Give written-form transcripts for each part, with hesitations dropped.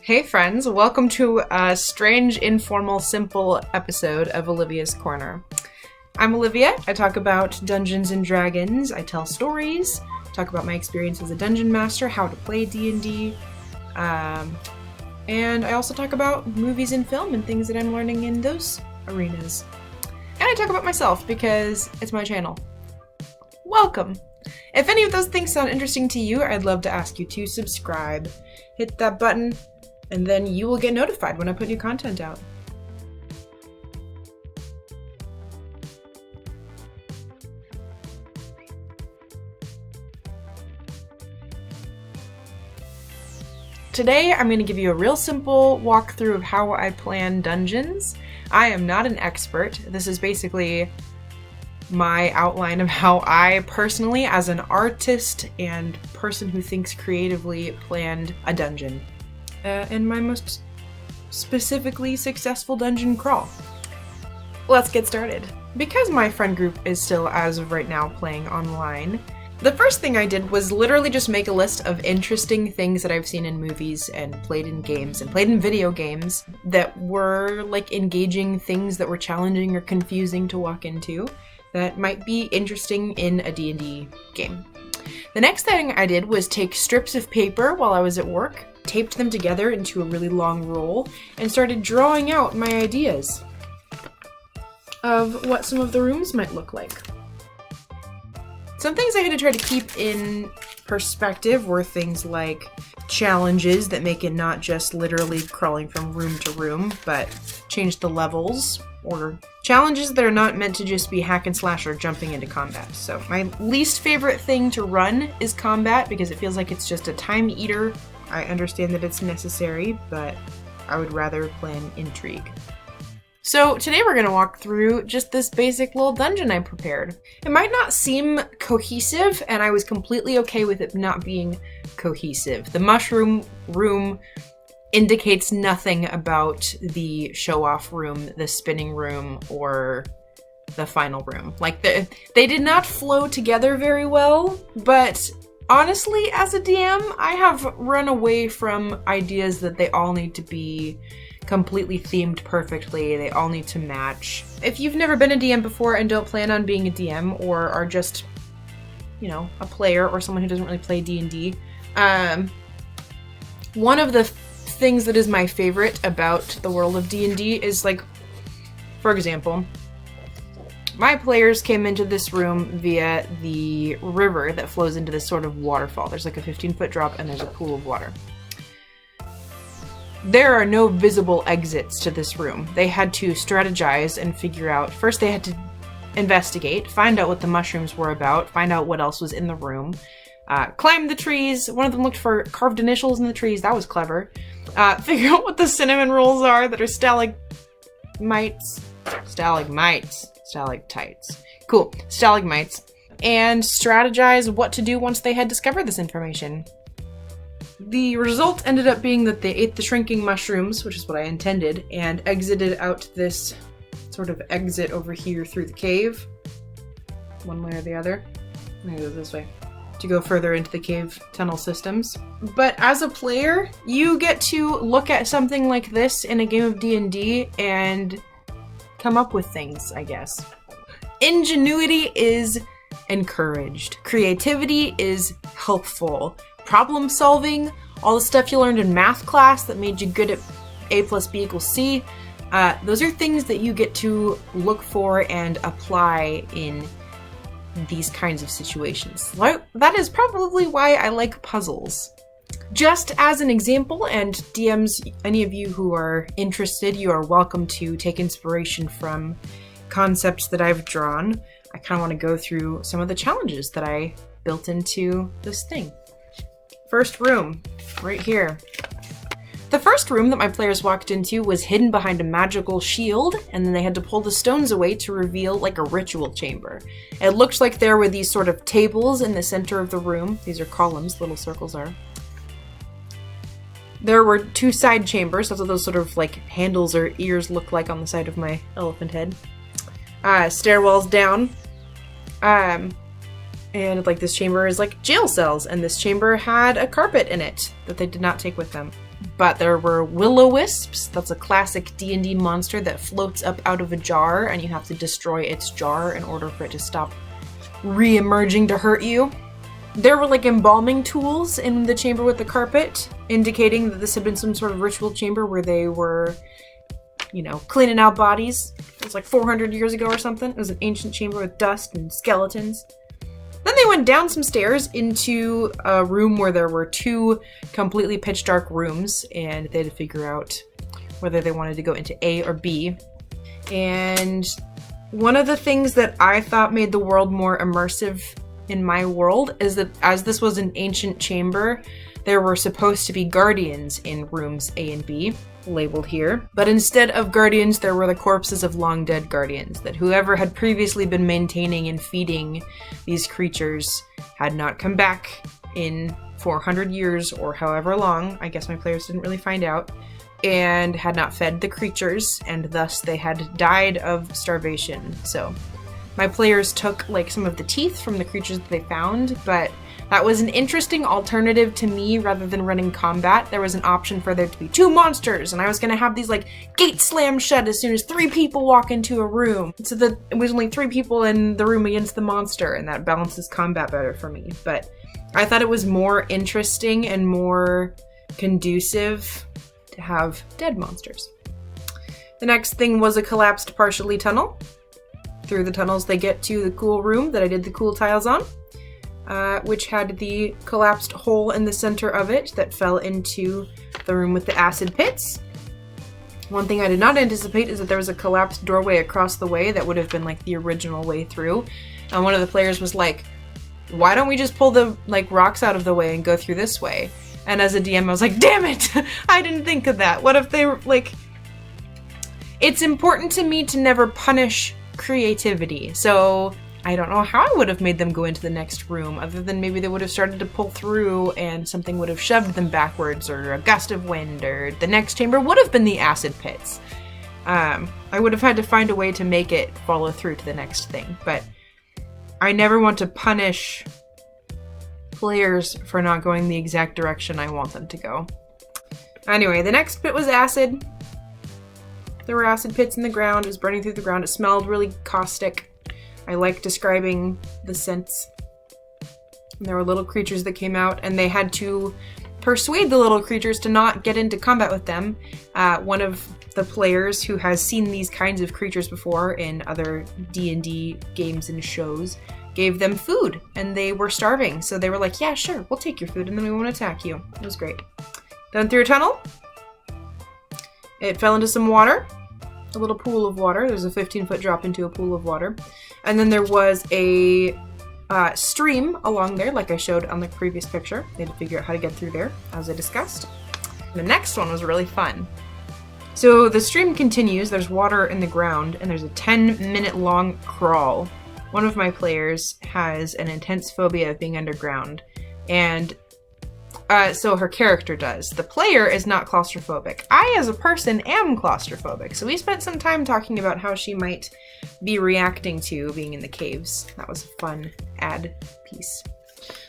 Hey friends, welcome to a strange, informal, simple episode of Olivia's Corner. I'm Olivia. I talk about Dungeons & Dragons, I tell stories, talk about my experience as a dungeon master, how to play D&D, and I also talk about movies and film and things that I'm learning in those arenas. And I talk about myself because it's my channel. Welcome! If any of those things sound interesting to you, I'd love to ask you to subscribe. Hit that button, and then you will get notified when I put new content out. Today, I'm going to give you a real simple walkthrough of how I plan dungeons. I am not an expert. This is basically my outline of how I personally, as an artist and person who thinks creatively, planned a dungeon. And my most specifically successful dungeon crawl. Let's get started. Because my friend group is still, as of right now, playing online, the first thing I did was literally just make a list of interesting things that I've seen in movies and played in games and played in video games that were like engaging things that were challenging or confusing to walk into that might be interesting in a D&D game. The next thing I did was take strips of paper while I was at work, taped them together into a really long roll, and started drawing out my ideas of what some of the rooms might look like. Some things I had to try to keep in perspective were things like challenges that make it not just literally crawling from room to room, but change the levels, or challenges that are not meant to just be hack and slash or jumping into combat. So my least favorite thing to run is combat because it feels like it's just a time eater. I understand that it's necessary, but I would rather plan intrigue. So today we're going to walk through just this basic little dungeon I prepared. It might not seem cohesive, and I was completely okay with it not being cohesive. The mushroom room indicates nothing about the show-off room, the spinning room, or the final room. Like, they did not flow together very well, but honestly, as a DM, I have run away from ideas that they all need to be completely themed perfectly. They all need to match. If you've never been a DM before and don't plan on being a DM, or are just, you know, a player or someone who doesn't really play D&D, one of the things that is my favorite about the world of D&D is, like, for example, my players came into this room via the river that flows into this sort of waterfall. There's like a 15-foot drop and there's a pool of water. There are no visible exits to this room. They had to strategize and figure out, first they had to investigate, find out what the mushrooms were about, find out what else was in the room, climb the trees. One of them looked for carved initials in the trees. That was clever. Figure out what the cinnamon rolls are that are stalagmites. Cool, stalagmites. And strategize what to do once they had discovered this information. The result ended up being that they ate the shrinking mushrooms, which is what I intended, and exited out this sort of exit over here through the cave. One way or the other. I'm gonna go this way to go further into the cave tunnel systems. But as a player, you get to look at something like this in a game of D&D and come up with things, I guess. Ingenuity is encouraged. Creativity is helpful. Problem solving, all the stuff you learned in math class that made you good at A plus B equals C, those are things that you get to look for and apply in these kinds of situations. That is probably why I like puzzles. Just as an example, and DMs, any of you who are interested, you are welcome to take inspiration from concepts that I've drawn. I kind of want to go through some of the challenges that I built into this thing. First room, right here. The first room that my players walked into was hidden behind a magical shield, and then they had to pull the stones away to reveal like a ritual chamber. It looked like there were these sort of tables in the center of the room. These are columns, little circles are. There were two side chambers. That's what those sort of like handles or ears look like on the side of my elephant head. Stairwells down. And like this chamber is like jail cells, and this chamber had a carpet in it that they did not take with them. but there were will-o-wisps. That's a classic D&D monster that floats up out of a jar, and you have to destroy its jar in order for it to stop re-emerging to hurt you. There were like embalming tools in the chamber with the carpet, indicating that this had been some sort of ritual chamber where they were, you know, cleaning out bodies. It was like 400 years ago or something. It was an ancient chamber with dust and skeletons. Then they went down some stairs into a room where there were 2 completely pitch dark rooms, and they had to figure out whether they wanted to go into A or B. And one of the things that I thought made the world more immersive in my world is that as this was an ancient chamber, there were supposed to be guardians in rooms A and B, labeled here. But instead of guardians, there were the corpses of long dead guardians, that whoever had previously been maintaining and feeding these creatures had not come back in 400 years or however long. I guess my players didn't really find out. And had not fed the creatures, and thus they had died of starvation. So my players took like some of the teeth from the creatures that they found, but that was an interesting alternative to me. Rather than running combat, there was an option for there to be 2 monsters, and I was gonna have these like gates slam shut as soon as 3 people walk into a room, so that it was only 3 people in the room against the monster, and that balances combat better for me. But I thought it was more interesting and more conducive to have dead monsters. The next thing was a collapsed partially tunnel. Through the tunnels they get to the cool room that I did the cool tiles on, which had the collapsed hole in the center of it that fell into the room with the acid pits. One thing I did not anticipate is that there was a collapsed doorway across the way that would have been like the original way through. And one of the players was like, why don't we just pull the like rocks out of the way and go through this way? And as a DM I was like, damn it! I didn't think of that. What if they were like... It's important to me to never punish creativity, so I don't know how I would have made them go into the next room, other than maybe they would have started to pull through and something would have shoved them backwards, or a gust of wind, or the next chamber would have been the acid pits. I would have had to find a way to make it follow through to the next thing, but I never want to punish players for not going the exact direction I want them to go. Anyway, the next bit was acid. There were acid pits in the ground. It was burning through the ground. It smelled really caustic. I like describing the scents. And there were little creatures that came out, and they had to persuade the little creatures to not get into combat with them. One of the players who has seen these kinds of creatures before in other D&D games and shows gave them food, and they were starving. So they were like, yeah, sure, we'll take your food, and then we won't attack you. It was great. Then through a tunnel. It fell into some water, a little pool of water. There's a 15-foot drop into a pool of water. And then there was a stream along there, like I showed on the previous picture. They had to figure out how to get through there, as I discussed. The next one was really fun. So the stream continues, there's water in the ground, and there's a 10-minute long crawl. One of my players has an intense phobia of being underground, and so her character does. The player is not claustrophobic. I, as a person, am claustrophobic. So we spent some time talking about how she might be reacting to being in the caves. That was a fun add piece.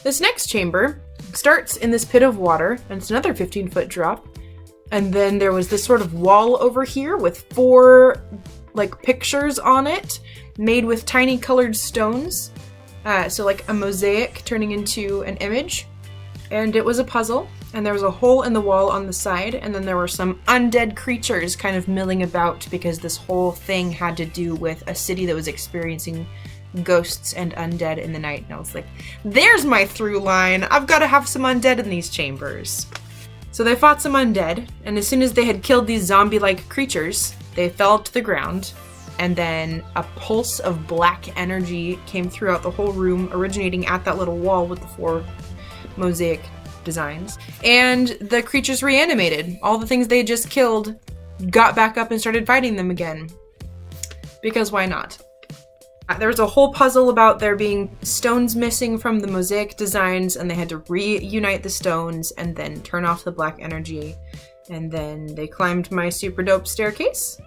This next chamber starts in this pit of water, and it's another 15-foot drop. And then there was this sort of wall over here with 4 like pictures on it, made with tiny colored stones. So like a mosaic turning into an image. And it was a puzzle, and there was a hole in the wall on the side, and then there were some undead creatures kind of milling about because this whole thing had to do with a city that was experiencing ghosts and undead in the night. And I was like, there's my through line! I've got to have some undead in these chambers. So they fought some undead, and as soon as they had killed these zombie-like creatures, they fell to the ground, and then a pulse of black energy came throughout the whole room, originating at that little wall with the 4 mosaic designs, and the creatures reanimated. All the things they had just killed got back up and started fighting them again. Because why not? There was a whole puzzle about there being stones missing from the mosaic designs, and they had to reunite the stones and then turn off the black energy. And then they climbed my super dope staircase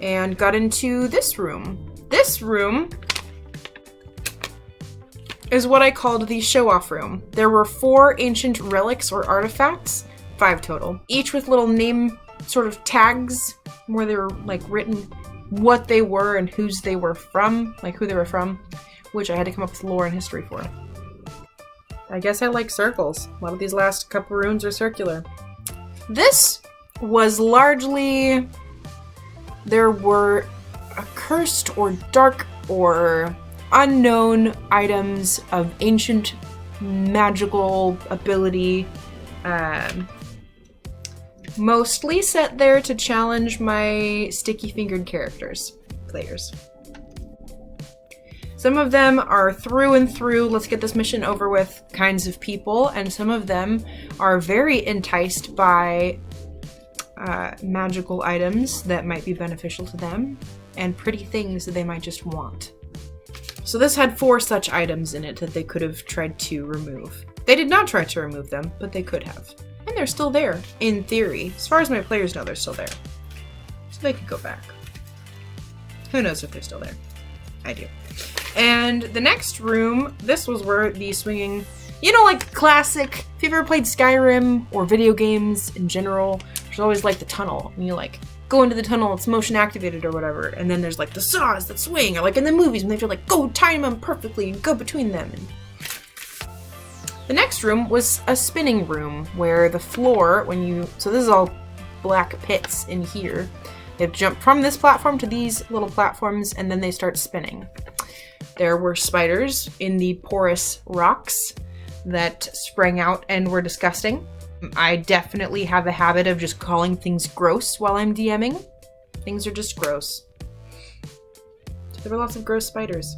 and got into this room. This room is what I called the show-off room. There were 4 ancient relics or artifacts 5 total, each with little name sort of tags where they were like written what they were and whose they were from, like who they were from, which I had to come up with lore and history for. I guess I like circles. A lot of these last couple runes are circular. This was largely, there were accursed or dark or unknown items of ancient magical ability, mostly set there to challenge my sticky-fingered players. Some of them are through and through, let's get this mission over with kinds of people, and some of them are very enticed by magical items that might be beneficial to them, and pretty things that they might just want. So this had 4 such items in it that they could have tried to remove. They did not try to remove them, but they could have. And they're still there, in theory. As far as my players know, they're still there. So they could go back. Who knows if they're still there? I do. And the next room, this was where the swinging, you know, like classic, if you've ever played Skyrim or video games in general, there's always like the tunnel, and you like go into the tunnel, it's motion activated or whatever, and then there's like the saws that swing, or like in the movies when they have to like go time them perfectly and go between them. And the next room was a spinning room where the floor, so this is all black pits in here. They jump from this platform to these little platforms, and then they start spinning. There were spiders in the porous rocks that sprang out and were disgusting. I definitely have a habit of just calling things gross while I'm DMing. Things are just gross. So there were lots of gross spiders.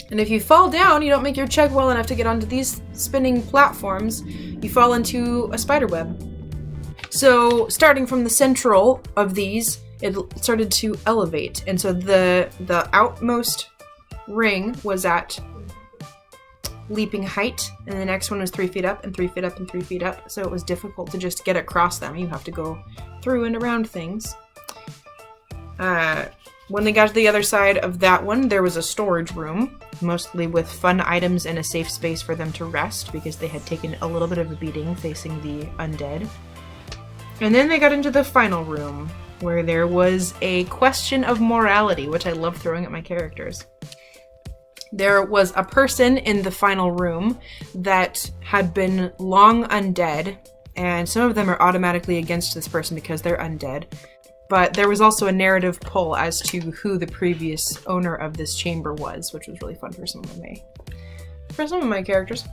And if you fall down, you don't make your check well enough to get onto these spinning platforms, you fall into a spider web. So starting from the central of these, it started to elevate. And so the outmost ring was at leaping height, and the next one was 3 feet up and 3 feet up and 3 feet up. So it was difficult to just get across them. You have to go through and around things. When they got to the other side of that one, there was a storage room, mostly with fun items and a safe space for them to rest because they had taken a little bit of a beating facing the undead. And then they got into the final room, where there was a question of morality, which I love throwing at my characters. There was a person in the final room that had been long undead, and some of them are automatically against this person because they're undead. But there was also a narrative pull as to who the previous owner of this chamber was, which was really fun for some of my characters.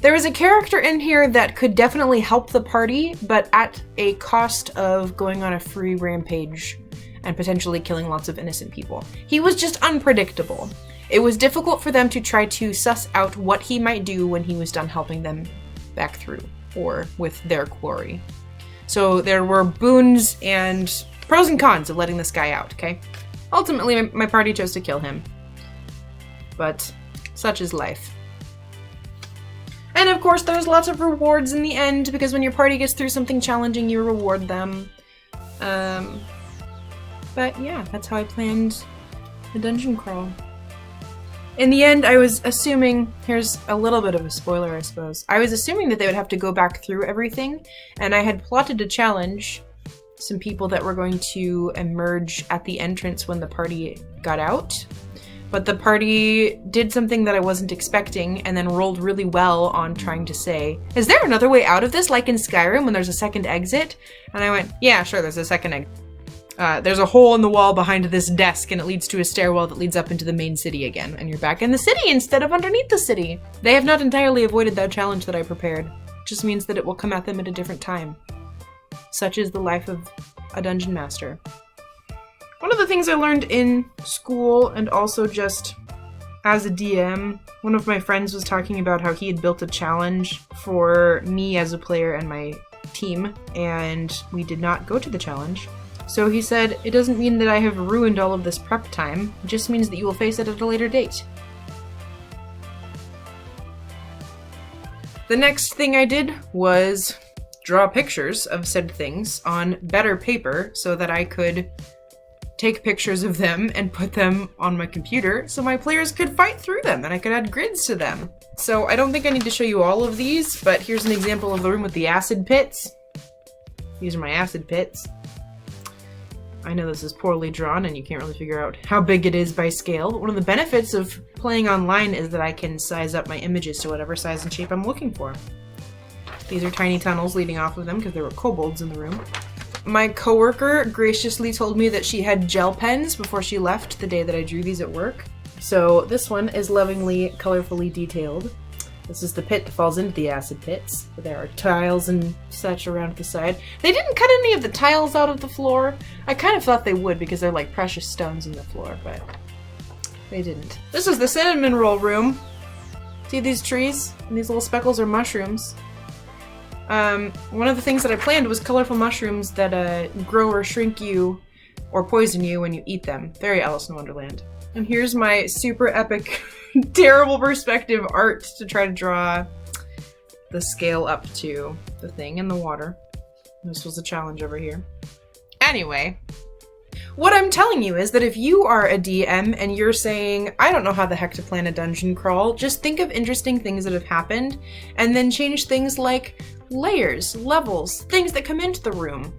There was a character in here that could definitely help the party, but at a cost of going on a free rampage and potentially killing lots of innocent people. He was just unpredictable. It was difficult for them to try to suss out what he might do when he was done helping them back through, or with their quarry. So there were boons and pros and cons of letting this guy out, okay? Ultimately, my party chose to kill him. But such is life. And of course, there's lots of rewards in the end, because when your party gets through something challenging, you reward them. But yeah, that's how I planned the dungeon crawl. In the end, I was assuming, here's a little bit of a spoiler, I suppose. I was assuming that they would have to go back through everything, and I had plotted to challenge some people that were going to emerge at the entrance when the party got out. But the party did something that I wasn't expecting, and then rolled really well on trying to say, is there another way out of this, like in Skyrim when there's a second exit? And I went, yeah, sure, there's a second exit. There's a hole in the wall behind this desk, and it leads to a stairwell that leads up into the main city again, and you're back in the city instead of underneath the city. They have not entirely avoided that challenge that I prepared. It just means that it will come at them at a different time. Such is the life of a dungeon master. One of the things I learned in school, and also just as a DM, one of my friends was talking about how he had built a challenge for me as a player and my team, and we did not go to the challenge. So he said, it doesn't mean that I have ruined all of this prep time, it just means that you will face it at a later date. The next thing I did was draw pictures of said things on better paper so that I could take pictures of them and put them on my computer so my players could fight through them and I could add grids to them. So I don't think I need to show you all of these, but here's an example of the room with the acid pits. These are my acid pits. I know this is poorly drawn and you can't really figure out how big it is by scale, but one of the benefits of playing online is that I can size up my images to whatever size and shape I'm looking for. These are tiny tunnels leading off of them because there were kobolds in the room. My coworker graciously told me that she had gel pens before she left the day that I drew these at work. So this one is lovingly, colorfully detailed. This is the pit that falls into the acid pits. There are tiles and such around the side. They didn't cut any of the tiles out of the floor. I kind of thought they would because they're like precious stones in the floor, but they didn't. This is the cinnamon roll room. See these trees? And these little speckles are mushrooms. One of the things that I planned was colorful mushrooms that grow or shrink you or poison you when you eat them. Very Alice in Wonderland. And here's my super epic, terrible perspective art to try to draw the scale up to the thing in the water. This was a challenge over here. Anyway, what I'm telling you is that if you are a DM and you're saying, I don't know how the heck to plan a dungeon crawl, just think of interesting things that have happened and then change things like layers, levels, things that come into the room.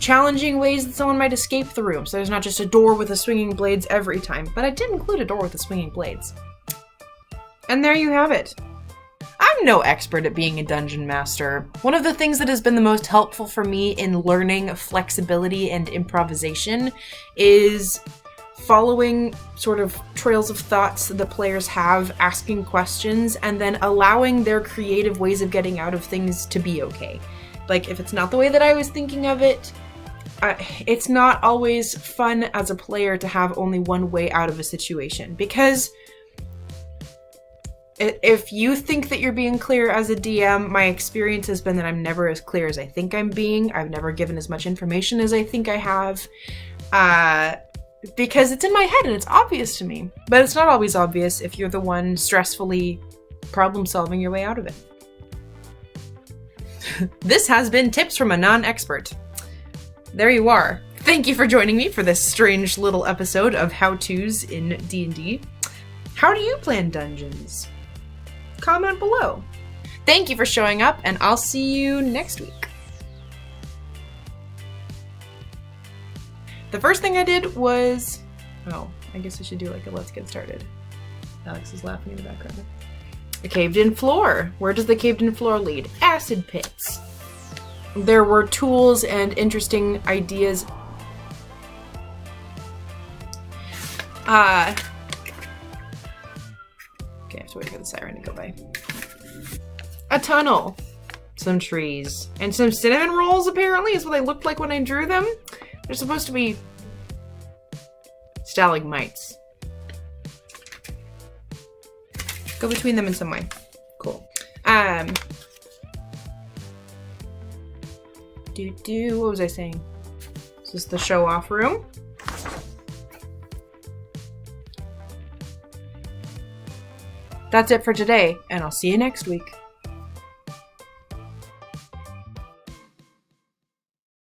Challenging ways that someone might escape the room, so there's not just a door with the swinging blades every time, but I did include a door with the swinging blades. And there you have it. I'm no expert at being a dungeon master. One of the things that has been the most helpful for me in learning flexibility and improvisation is following sort of trails of thoughts that players have, asking questions, and then allowing their creative ways of getting out of things to be okay. Like, if it's not the way that I was thinking of it, it's not always fun as a player to have only one way out of a situation, because if you think that you're being clear as a DM, my experience has been that I'm never as clear as I think I'm being. I've never given as much information as I think I have, because it's in my head and it's obvious to me. But it's not always obvious if you're the one stressfully problem solving your way out of it. This has been Tips from a Non-Expert. There you are. Thank you for joining me for this strange little episode of how-tos in D&D. How do you plan dungeons? Comment below. Thank you for showing up, and I'll see you next week. The first thing I did was... Oh, I guess I should do like a let's get started. Alex is laughing in the background. A caved-in floor. Where does the caved-in floor lead? Acid pits. There were tools and interesting ideas. Okay, I have to wait for the siren to go by. A tunnel. Some trees. And some cinnamon rolls, apparently, is what they looked like when I drew them. They're supposed to be stalagmites. Go between them in some way. Cool. What was I saying? This is the show off room. That's it for today, and I'll see you next week.